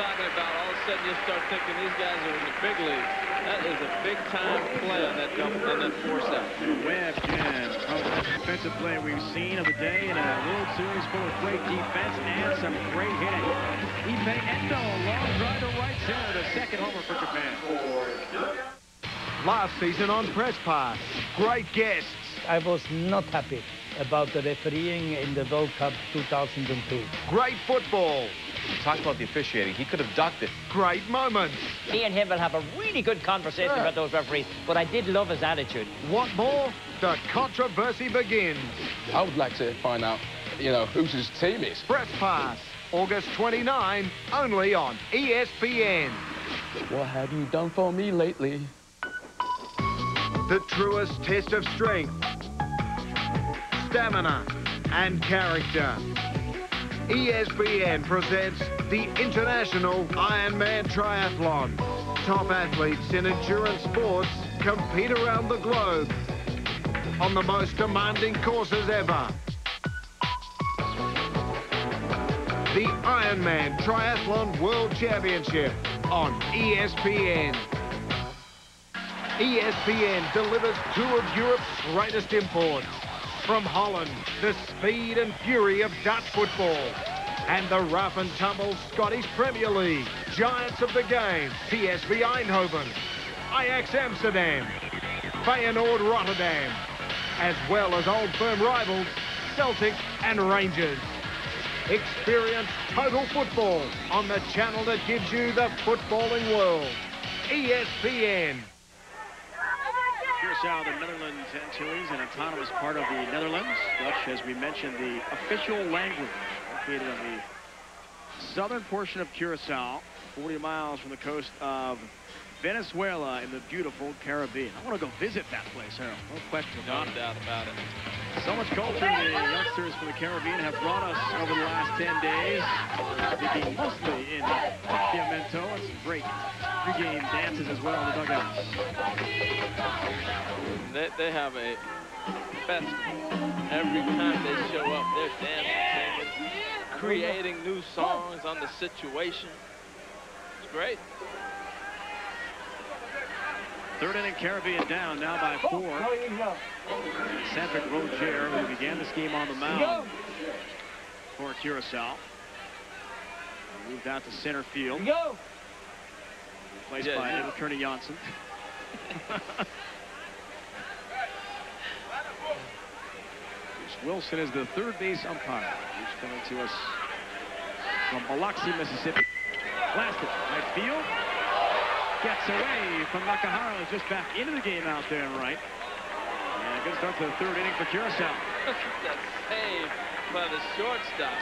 talking about. All of a sudden, you start thinking these guys are in the big leagues. That is a big-time play on that dump, on that force out. Webb again. Most defensive play we've seen of the day in a World Series full of great defense and some great hitting. Ipe Endo, long drive to right center, the second homer for Japan. Last season on Press Pass, great guests. I was not happy about the refereeing in the World Cup 2002. Great football. Talk about the officiating. He could have ducked it. Great moments. Me and him will have a really good conversation about those referees, but I did love his attitude. Want more? The controversy begins. I would like to find out, you know, who his team is. Press Pass, August 29, only on ESPN. What have you done for me lately? The truest test of strength, stamina, and character. ESPN presents the International Ironman Triathlon. Top athletes in endurance sports compete around the globe on the most demanding courses ever. The Ironman Triathlon World Championship on ESPN. ESPN delivers two of Europe's greatest imports. From Holland, the speed and fury of Dutch football. And the rough and tumble Scottish Premier League. Giants of the game, PSV Eindhoven, Ajax Amsterdam, Feyenoord Rotterdam. As well as old firm rivals, Celtic and Rangers. Experience total football on the channel that gives you the footballing world. ESPN. Curaçao, the Netherlands Antilles, an autonomous part of the Netherlands. Dutch, as we mentioned, the official language, located on the southern portion of Curaçao, 40 miles from the coast of Venezuela in the beautiful Caribbean. I want to go visit that place, Harold. No question about it. No doubt about it. So much culture the youngsters from the Caribbean have brought us over the last 10 days. Speaking mostly in Piamento, and some great pregame dances as well in the dugouts. They have a fest every time they show up. They're dancing, singing, creating new songs on the situation. It's great. Third inning, Caribbean down now by 4. Cedric Roger, who began this game on the mound for Curaçao, moved out to center field. Replaced by Edwin Kearney Janssen. Wilson is the third base umpire. He's coming to us from Biloxi, Mississippi. Blasted right field. Gets away from Nakahara, who's just back into the game out there and right. And a good start to the third inning for Curaçao. Look at that save by the shortstop.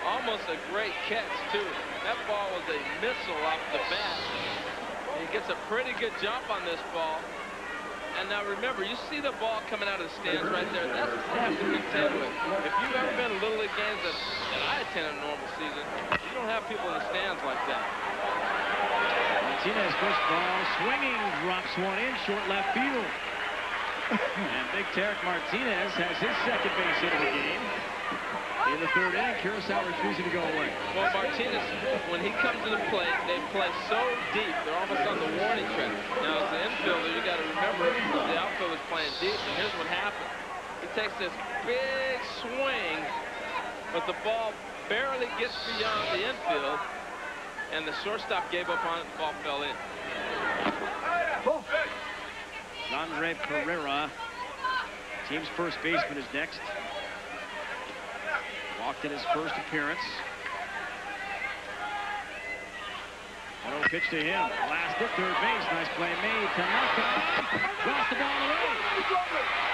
Almost a great catch, too. That ball was a missile off the bat. He gets a pretty good jump on this ball. And now remember, you see the ball coming out of the stands right there. That's what you have to contend with. If you've ever been to Little League games that I attend in a normal season, you don't have people in the stands like that. Martinez, first ball, swinging, drops one in, short left field. And big Tarek Martinez has his second base hit of the game. In the third inning, Curaçao refusing to go away. Well, Martinez, when he comes to the plate, they play so deep, they're almost on the warning track. Now, as the infielder, you got to remember the outfielder's playing deep, and here's what happens. He takes this big swing, but the ball barely gets beyond the infield, and the shortstop gave up on it, the ball fell in. Andre Pereira, team's first baseman, is next. Walked in his first appearance. 1-0 pitch to him. Last at third base. Nice play made. Tanaka lost the ball away.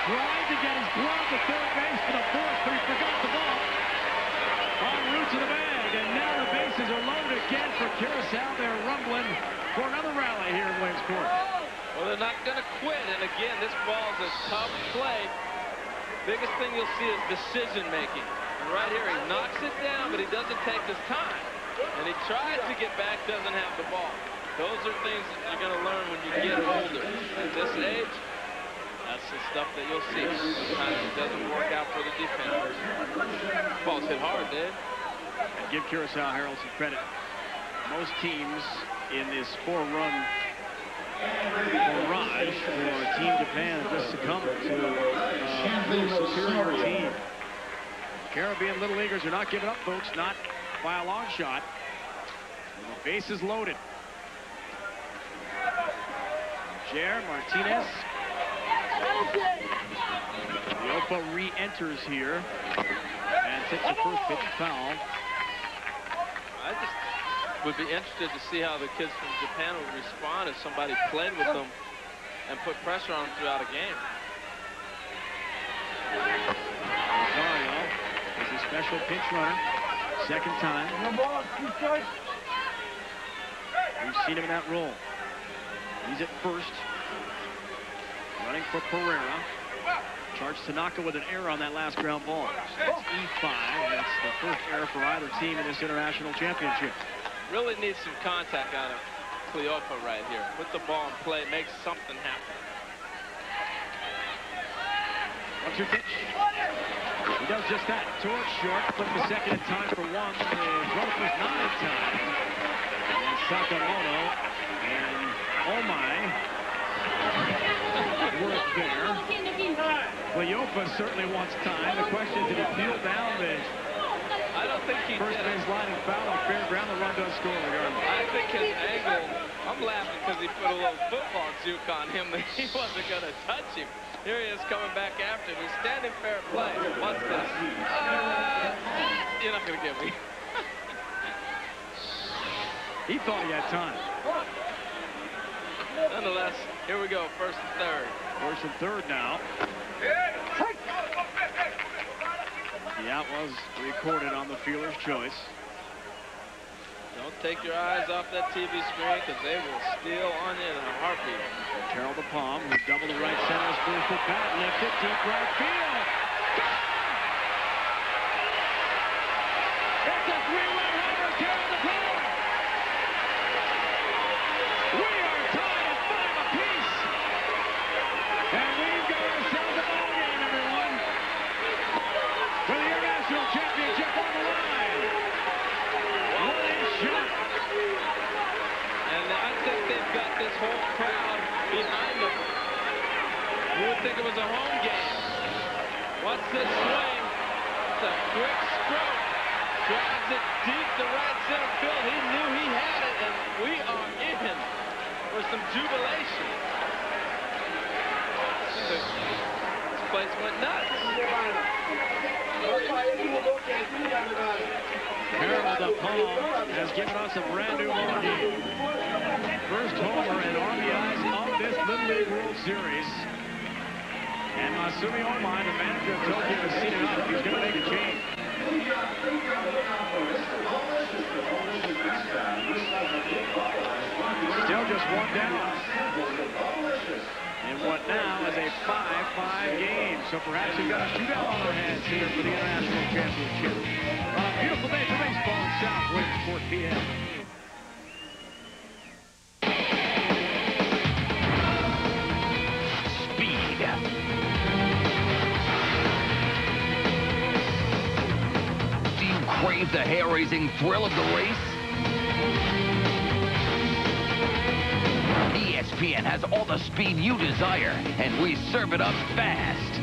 Tried to get his glove to third base for the fourth, but he forgot the ball. En route to the bag, and now the bases are loaded again for Curaçao. They're rumbling for another rally here in Williamsport. Well, they're not going to quit, and again, this ball is a tough play. Biggest thing you'll see is decision-making. And right here, he knocks it down, but he doesn't take his time. And he tries to get back, doesn't have the ball. Those are things that you're going to learn when you get older. At this age, that's the stuff that you'll see. Sometimes it doesn't work out for the defense. Ball's hit hard, Dave. And give Curaçao Harold some credit. Most teams in this 4-run barrage for Team Japan have just succumbed to a little superior team. Caribbean Little Leaguers are not giving up, folks, not by a long shot. The base is loaded. Jair Martinez. Yopa re-enters here and takes the first pitch foul. I just would be interested to see how the kids from Japan would respond if somebody played with them and put pressure on them throughout a game. Rosario is a special pinch runner. Second time. We've seen him in that role. He's at first. Running for Pereira. Charged Tanaka with an error on that last ground ball. That's E5. That's the first error for either team in this international championship. Really needs some contact out of Cleopa right here. Put the ball in play, make something happen. 1-2 pitch. He does just that. Towards short. Flip the second in time for one. The rope is not in time. And Sakamoto and Omai work there. Cleopa certainly wants time. The question is, did he peel down the I don't think he first base line and foul on fair ground? The run does score regardless. I think his angle, I'm laughing because he put a little football juke on him that he wasn't going to touch him. Here he is coming back after him. He's standing fair play. What's this? You're not going to get me. He thought he had time. Nonetheless, here we go, first and third. First and third now. The out was recorded on the fielder's choice. Don't take your eyes off that TV screen because they will steal on you in a heartbeat. Terrell DePalm, who doubled the right center, his first at bat, lifted deep right field. It's a 3-run homer, Terrell DePalm. We are tied at 5 apiece. And we've got ourselves a ball game, everyone. For the international championship on the line. What a shot. And I think they've got this whole crowd behind them. You would think it was a home game. What's this swing? It's a quick stroke. Drives it deep to right center field. He knew he had it, and we are in for some jubilation. This place went nuts. Terrell DePalm has given us a brand new ball game. First homer and RBIs of this Little League World Series. And Masumi Omai, the manager of Tokyo, has seen it up. He's going to make a change. Still just one down. In what now is a 5-5 game. So perhaps we've got a shootout on our hands here for the International Championship. On a beautiful day for baseball in South, waiting for 4 p.m. Speed. Do you crave the hair-raising thrill of the race? ESPN has all the speed you desire, and we serve it up fast.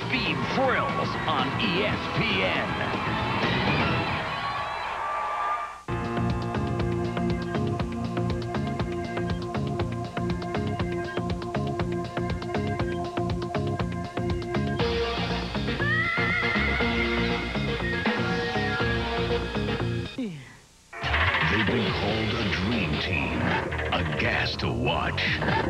Speed thrills on ESPN. They've been called a dream team, a gas to watch.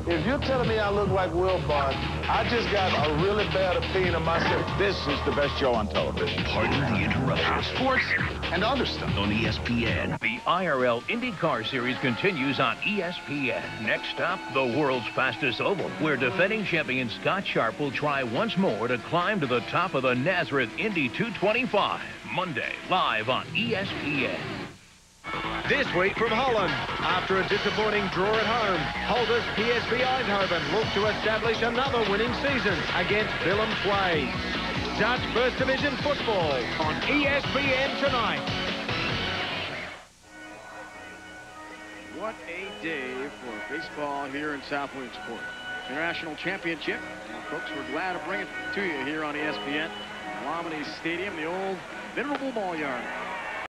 If you're telling me I look like Will Bond, I just got a really bad opinion of myself. This is the best show on television. Pardon the interruption. Sports and other stuff. On ESPN. The IRL IndyCar Series continues on ESPN. Next stop, the world's fastest oval, where defending champion Scott Sharp will try once more to climb to the top of the Nazareth Indy 225. Monday, live on ESPN. This week from Holland, after a disappointing draw at home, holders PSV Eindhoven look to establish another winning season against Willem II. Dutch First Division football on ESPN tonight. What a day for baseball here in South Williamsport. International Championship. And folks, we're glad to bring it to you here on ESPN. Lamini Stadium, the old venerable ball yard.